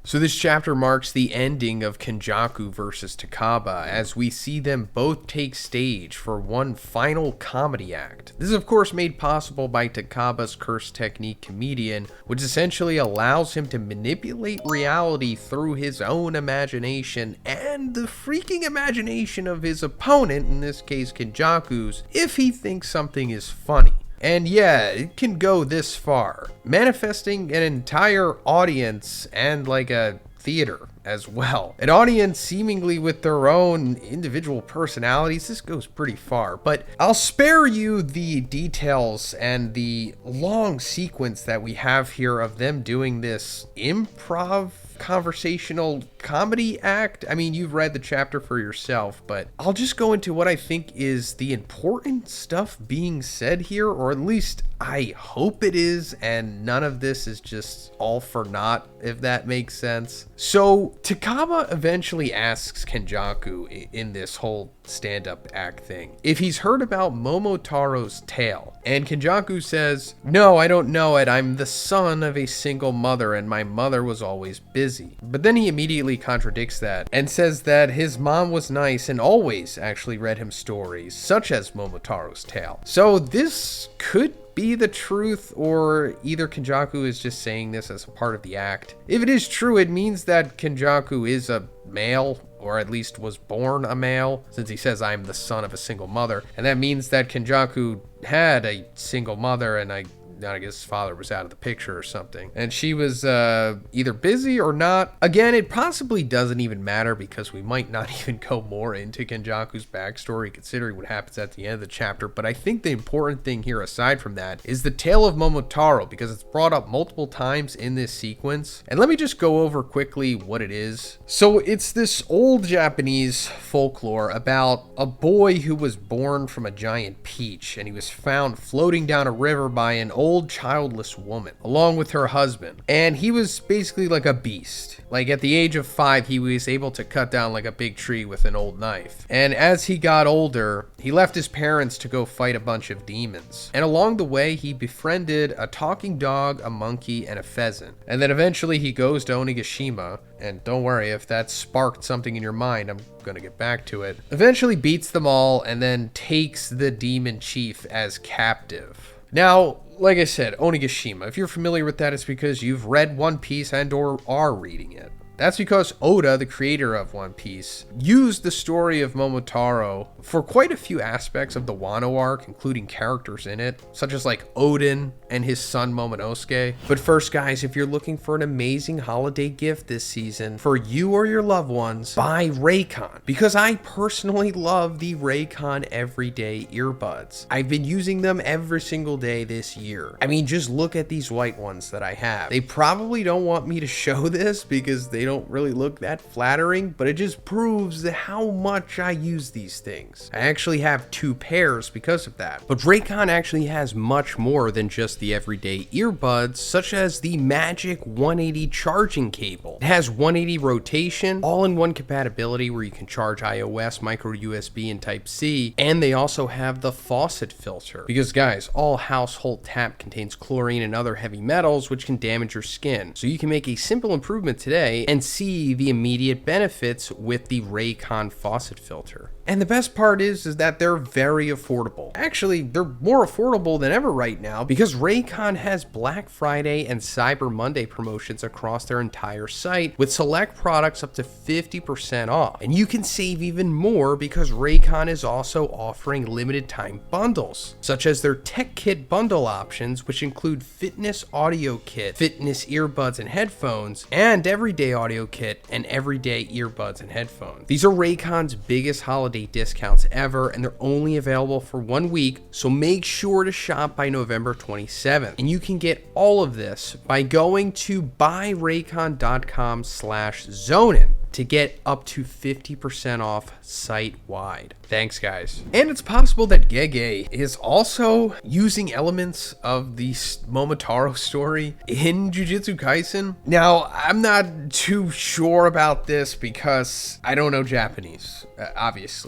So this chapter marks the ending of Kenjaku versus Takaba, as we see them both take stage for one final comedy act. This is of course made possible by Takaba's curse technique comedian, which essentially allows him to manipulate reality through his own imagination and the freaking imagination of his opponent, in this case Kenjaku's, if he thinks something is funny. And yeah, it can go this far, manifesting an entire audience and like a theater as well. An audience seemingly with their own individual personalities. This goes pretty far, but I'll spare you the details and the long sequence that we have here of them doing this improv conversational comedy act. I mean, you've read the chapter for yourself, but I'll just go into what I think is the important stuff being said here, or at least I hope it is, and none of this is just all for naught, if that makes sense. So Takaba eventually asks Kenjaku in this whole stand-up act thing if he's heard about Momotaro's tale, and Kenjaku says, "No, I don't know it. I'm the son of a single mother and my mother was always busy." But then he immediately contradicts that and says that his mom was nice and always actually read him stories such as Momotaro's tale. So this could be the truth, or either Kenjaku is just saying this as a part of the act. If it is true, it means that Kenjaku is a male, or at least was born a male, since he says I'm the son of a single mother, and that means that Kenjaku had a single mother, and I guess his father was out of the picture or something, and she was either busy or not. Again, it possibly doesn't even matter, because we might not even go more into Kenjaku's backstory considering what happens at the end of the chapter. But I think the important thing here, aside from that, is the tale of Momotaro, because it's brought up multiple times in this sequence. And let me just go over quickly what it is. So it's this old Japanese folklore about a boy who was born from a giant peach, and he was found floating down a river by an old childless woman along with her husband, and he was basically like a beast. Like at the age of 5, he was able to cut down like a big tree with an old knife, and as he got older, he left his parents to go fight a bunch of demons, and along the way he befriended a talking dog, a monkey, and a pheasant. And then eventually he goes to Onigashima, and don't worry if that sparked something in your mind, I'm gonna get back to it. Eventually beats them all and then takes the demon chief as captive. Now, like I said, Onigashima, if you're familiar with that, it's because you've read One Piece and or are reading it. That's because Oda, the creator of One Piece, used the story of Momotaro for quite a few aspects of the Wano arc, including characters in it, such as like Odin and his son Momonosuke. But first, guys, if you're looking for an amazing holiday gift this season for you or your loved ones, buy Raycon, because I personally love the Raycon everyday earbuds. I've been using them every single day this year. I mean, just look at these white ones that I have. They probably don't want me to show this because they don't really look that flattering, but it just proves how much I use these things. I actually have 2 pairs because of that. But Raycon actually has much more than just the everyday earbuds, such as the Magic 180 charging cable. It has 180 rotation, all-in-one compatibility where you can charge iOS, micro USB, and Type-C, and they also have the faucet filter. Because guys, all household tap contains chlorine and other heavy metals which can damage your skin. So you can make a simple improvement today and see the immediate benefits with the Raycon faucet filter. And the best part is that they're very affordable. Actually, they're more affordable than ever right now because Raycon has Black Friday and Cyber Monday promotions across their entire site with select products up to 50% off. And you can save even more because Raycon is also offering limited time bundles, such as their Tech Kit bundle options, which include fitness audio kit, fitness earbuds and headphones, and everyday audio kit and everyday earbuds and headphones. These are Raycon's biggest holiday discounts ever, and they're only available for 1 week, so make sure to shop by November 27th. And you can get all of this by going to buyraycon.com/Zhoniin to get up to 50% off site-wide. Thanks, guys. And it's possible that Gege is also using elements of the Momotaro story in Jujutsu Kaisen. Now, I'm not too sure about this because I don't know Japanese, obviously.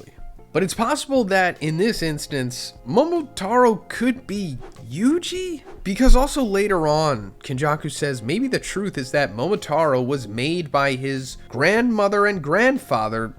But it's possible that in this instance, Momotaro could be Yuji? Because also later on, Kenjaku says maybe the truth is that Momotaro was made by his grandmother and grandfather,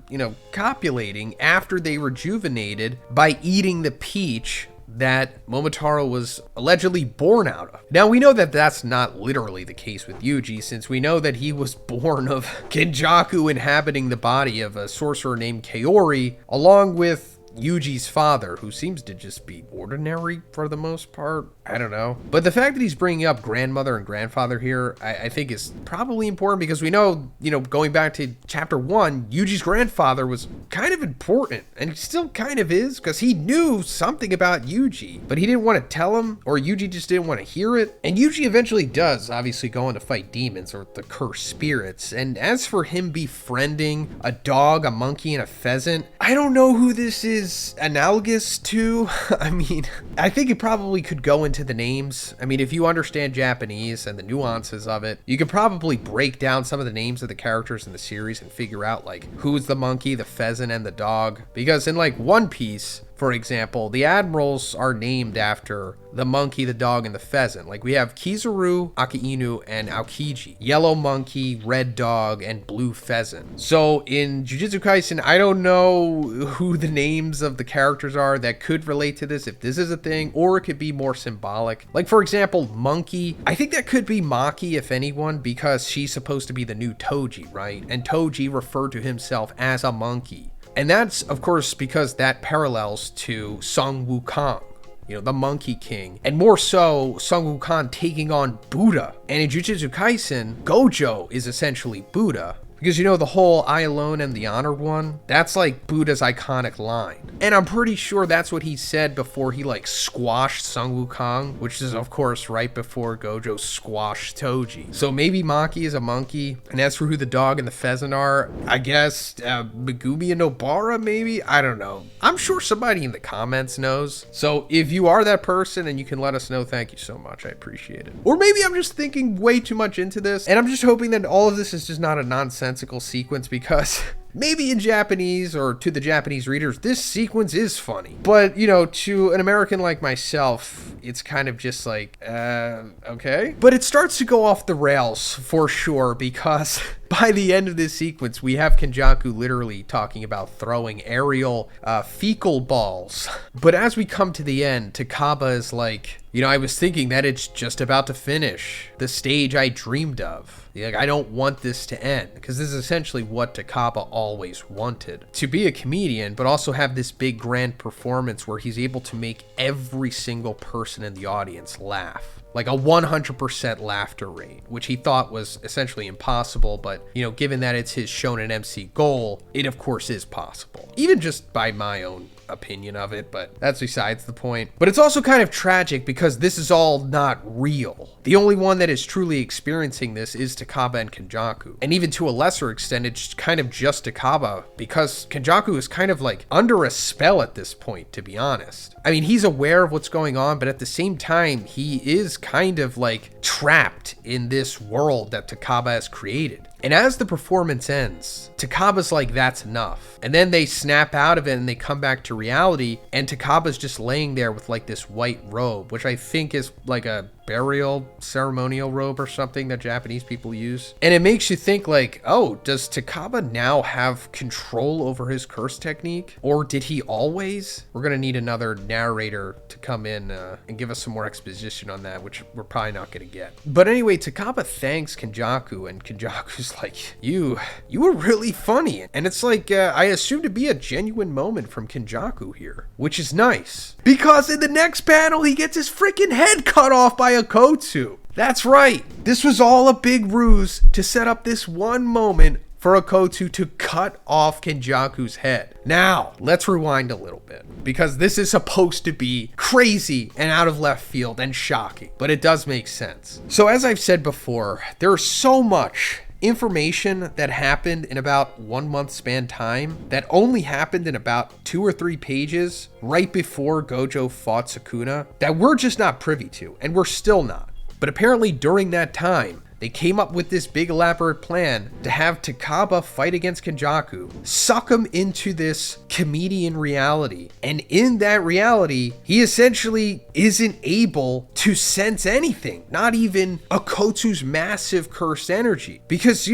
copulating after they rejuvenated by eating the peach that Momotaro was allegedly born out of. Now, we know that that's not literally the case with Yuji, since we know that he was born of Kenjaku inhabiting the body of a sorcerer named Kaori, along with Yuji's father, who seems to just be ordinary for the most part. I don't know. But the fact that he's bringing up grandmother and grandfather here, I think is probably important because we know, going back to chapter 1, Yuji's grandfather was kind of important, and he still kind of is, because he knew something about Yuji, but he didn't want to tell him, or Yuji just didn't want to hear it. And Yuji eventually does, obviously, go on to fight demons or the cursed spirits. And as for him befriending a dog, a monkey, and a pheasant, I don't know who this is analogous to. I mean, I think it probably could go into the names. I mean, if you understand Japanese and the nuances of it, you could probably break down some of the names of the characters in the series and figure out like who's the monkey, the pheasant, and the dog. Because in like One Piece, for example, the admirals are named after the monkey, the dog, and the pheasant. Like we have Kizaru, Akainu, and Aokiji. Yellow monkey, red dog, and blue pheasant. So in Jujutsu Kaisen, I don't know who the names of the characters are that could relate to this, if this is a thing, or it could be more symbolic. Like for example, monkey, I think that could be Maki, if anyone, because she's supposed to be the new Toji, right? And Toji referred to himself as a monkey. And that's, of course, because that parallels to Sun Wukong, the Monkey King, and more so, Sun Wukong taking on Buddha. And in Jujutsu Kaisen, Gojo is essentially Buddha. Because the whole I alone am the honored one, that's like Buddha's iconic line. And I'm pretty sure that's what he said before he like squashed Sun Wukong, which is of course right before Gojo squashed Toji. So maybe Maki is a monkey. And as for who the dog and the pheasant are, I guess Megumi and Nobara maybe? I don't know. I'm sure somebody in the comments knows. So if you are that person and you can let us know, thank you so much. I appreciate it. Or maybe I'm just thinking way too much into this, and I'm just hoping that all of this is just not a nonsensical sequence, because maybe in Japanese, or to the Japanese readers, this sequence is funny. But, to an American like myself, it's kind of just like, okay. But it starts to go off the rails for sure, because by the end of this sequence, we have Kenjaku literally talking about throwing aerial fecal balls. But as we come to the end, Takaba is like, I was thinking that it's just about to finish the stage I dreamed of. Like, I don't want this to end, because this is essentially what Takaba always wanted. To be a comedian, but also have this big grand performance where he's able to make every single person in the audience laugh. Like a 100% laughter rate, which he thought was essentially impossible, but, given that it's his Shonen MC goal, it of course is possible. Even just by my own opinion of it, but that's besides the point. But it's also kind of tragic because this is all not real. The only one that is truly experiencing this is Takaba and Kenjaku. And even to a lesser extent, it's kind of just Takaba, because Kenjaku is kind of like under a spell at this point, to be honest. I mean, he's aware of what's going on, but at the same time, he is kind of like trapped in this world that Takaba has created. And as the performance ends, Takaba's like, that's enough. And then they snap out of it and they come back to reality, and Takaba's just laying there with like this white robe, which I think is like a burial ceremonial robe or something that Japanese people use. And it makes you think like, oh, does Takaba now have control over his curse technique? Or did he always? We're gonna need another narrator to come in and give us some more exposition on that, which we're probably not gonna get. But anyway, Takaba thanks Kenjaku, and Kenjaku's like, you were really funny. And it's like, I assume to be a genuine moment from Kenjaku here, which is nice. Because in the next panel, he gets his freaking head cut off by a Kotsu. That's right. This was all a big ruse to set up this one moment for a Kotsu to cut off Kenjaku's head. Now, let's rewind a little bit, because this is supposed to be crazy and out of left field and shocking, but it does make sense. So as I've said before, there's so much information that happened in about 1 month span time that only happened in about 2 or 3 pages right before Gojo fought Sukuna that we're just not privy to, and we're still not. But apparently during that time, They came up with this big elaborate plan to have Takaba fight against Kenjaku, suck him into this comedian reality. And in that reality, he essentially isn't able to sense anything, not even Akotsu's massive cursed energy. Because,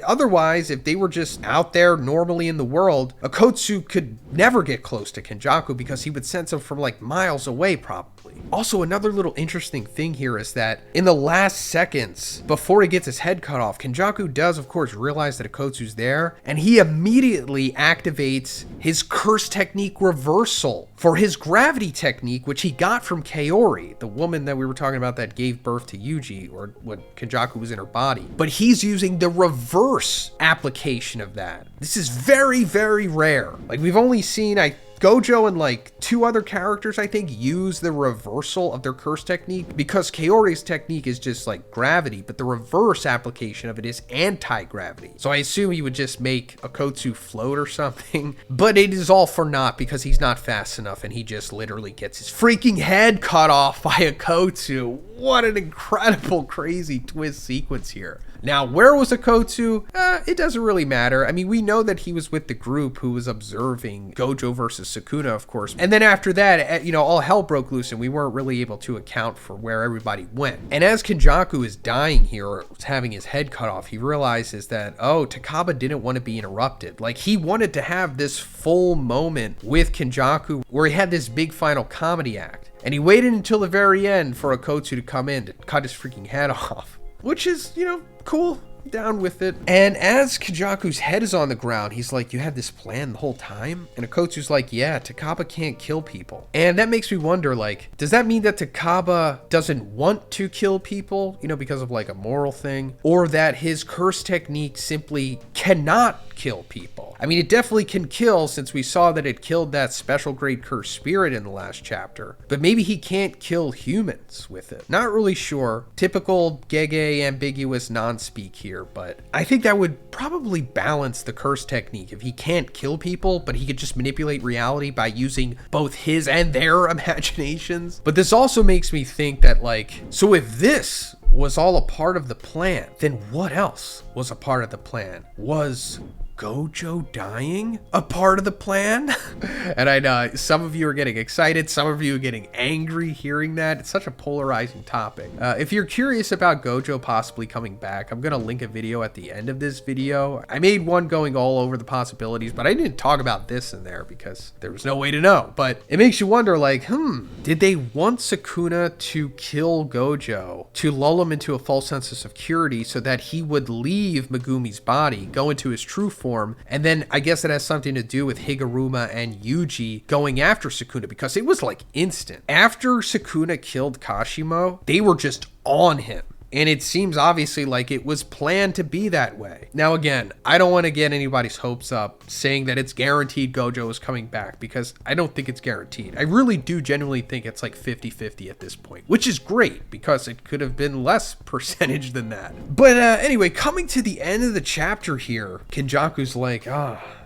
otherwise, if they were just out there normally in the world, Akotsu could never get close to Kenjaku because he would sense him from like miles away probably. Also, another little interesting thing here is that in the last seconds before he gets his head cut off, Kenjaku does of course realize that Akotsu's there, and he immediately activates his curse technique reversal for his gravity technique, which he got from Kaori, the woman that we were talking about that gave birth to Yuji, or when Kenjaku was in her body. But he's using the reverse application of that. This is very, very rare. Like, we've only seen, Gojo and like 2 other characters, I think, use the reversal of their curse technique, because Kaori's technique is just like gravity, but the reverse application of it is anti-gravity. So I assume he would just make Akotsu float or something, but it is all for naught because he's not fast enough and he just literally gets his freaking head cut off by Akotsu. What an incredible, crazy twist sequence here. Now, where was Akotsu? It doesn't really matter. I mean, we know that he was with the group who was observing Gojo versus Sukuna, of course. And then after that, all hell broke loose and we weren't really able to account for where everybody went. And as Kenjaku is dying here, or having his head cut off, he realizes that, Takaba didn't want to be interrupted. Like, he wanted to have this full moment with Kenjaku where he had this big final comedy act. And he waited until the very end for Akotsu to come in to cut his freaking head off. Which is, cool. Down with it. And as Kenjaku's head is on the ground, he's like, you had this plan the whole time? And Akotsu's like, yeah, Takaba can't kill people. And that makes me wonder, like, does that mean that Takaba doesn't want to kill people, because of like a moral thing? Or that his curse technique simply cannot kill people? I mean, it definitely can kill, since we saw that it killed that special grade cursed spirit in the last chapter. But maybe he can't kill humans with it. Not really sure. Typical Gege ambiguous non-speak here, but I think that would probably balance the curse technique if he can't kill people, but he could just manipulate reality by using both his and their imaginations. But this also makes me think that, like, so if this was all a part of the plan, then what else was a part of the plan? Was Gojo dying a part of the plan? And I know some of you are getting excited, some of you are getting angry hearing that. It's such a polarizing topic. If you're curious about Gojo possibly coming back, I'm gonna link a video at the end of this video. I made one going all over the possibilities, but I didn't talk about this in there because there was no way to know. But it makes you wonder, like, did they want Sukuna to kill Gojo to lull him into a false sense of security so that he would leave Megumi's body, go into his true form? And then I guess it has something to do with Higuruma and Yuji going after Sukuna, because it was like instant. After Sukuna killed Kashimo, they were just on him. And it seems obviously like it was planned to be that way. Now, again, I don't want to get anybody's hopes up saying that it's guaranteed Gojo is coming back, because I don't think it's guaranteed. I really do genuinely think it's like 50-50 at this point, which is great because it could have been less percentage than that. But anyway, coming to the end of the chapter here, Kenjaku's like,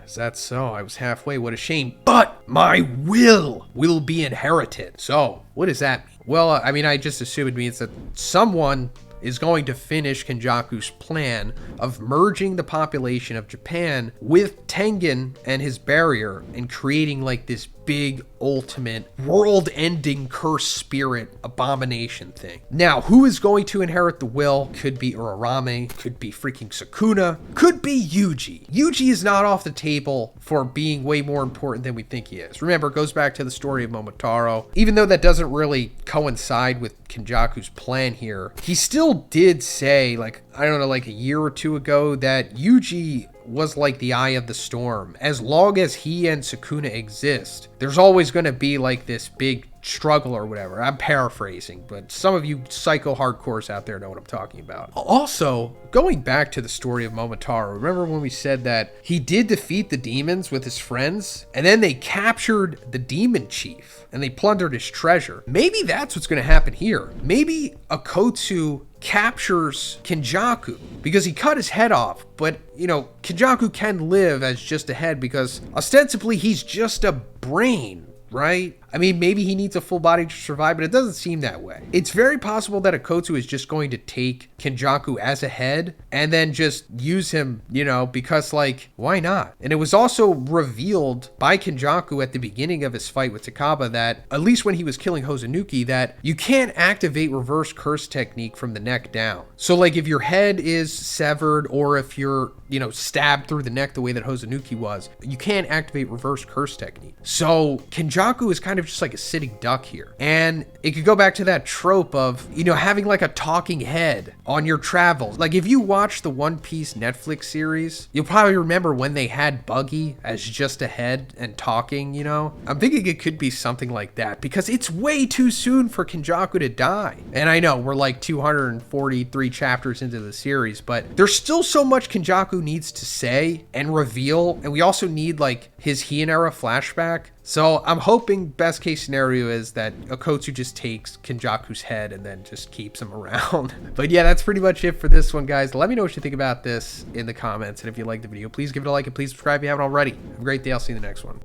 is that so? I was halfway. What a shame. But my will be inherited. So what does that mean? Well, I mean, I just assume it means that someone is going to finish Kenjaku's plan of merging the population of Japan with Tengen and his barrier and creating like this big ultimate world-ending curse spirit abomination thing. Now, who is going to inherit the will? Could be Urarame, could be freaking Sukuna, could be Yuji. Yuji is not off the table for being way more important than we think he is. Remember, it goes back to the story of Momotaro. Even though that doesn't really coincide with Kenjaku's plan here, he still did say, like, I don't know, like a year or two ago, that Yuji was like the eye of the storm. As long as he and Sukuna exist, there's always going to be like this big struggle or whatever. I'm paraphrasing, but some of you psycho hardcores out there know what I'm talking about. Also, going back to the story of Momotaro, remember when we said that he did defeat the demons with his friends, and then they captured the demon chief and they plundered his treasure? Maybe that's what's going to happen here. Maybe Akotsu captures Kenjaku because he cut his head off, but Kenjaku can live as just a head because ostensibly he's just a brain, right? I mean, maybe he needs a full body to survive, but it doesn't seem that way. It's very possible that Akotsu is just going to take Kenjaku as a head and then just use him, you know, because like, why not? And it was also revealed by Kenjaku at the beginning of his fight with Takaba that, at least when he was killing Hozunuki, that you can't activate reverse curse technique from the neck down. So like if your head is severed or if you're, you know, stabbed through the neck the way that Hozunuki was, you can't activate reverse curse technique. So Kenjaku is kind of just like a sitting duck here. And it could go back to that trope of, you know, having like a talking head on your travels. Like if you watch the One Piece Netflix series, you'll probably remember when they had Buggy as just a head and talking, you know? I'm thinking it could be something like that because it's way too soon for Kenjaku to die. And I know we're like 243 chapters into the series, but there's still so much Kenjaku needs to say and reveal. And we also need like his Heian era flashback. So I'm hoping best case scenario is that Akotsu just takes Kenjaku's head and then just keeps him around. But yeah, that's pretty much it for this one, guys. Let me know what you think about this in the comments. And if you liked the video, please give it a like and please subscribe if you haven't already. Have a great day. I'll see you in the next one.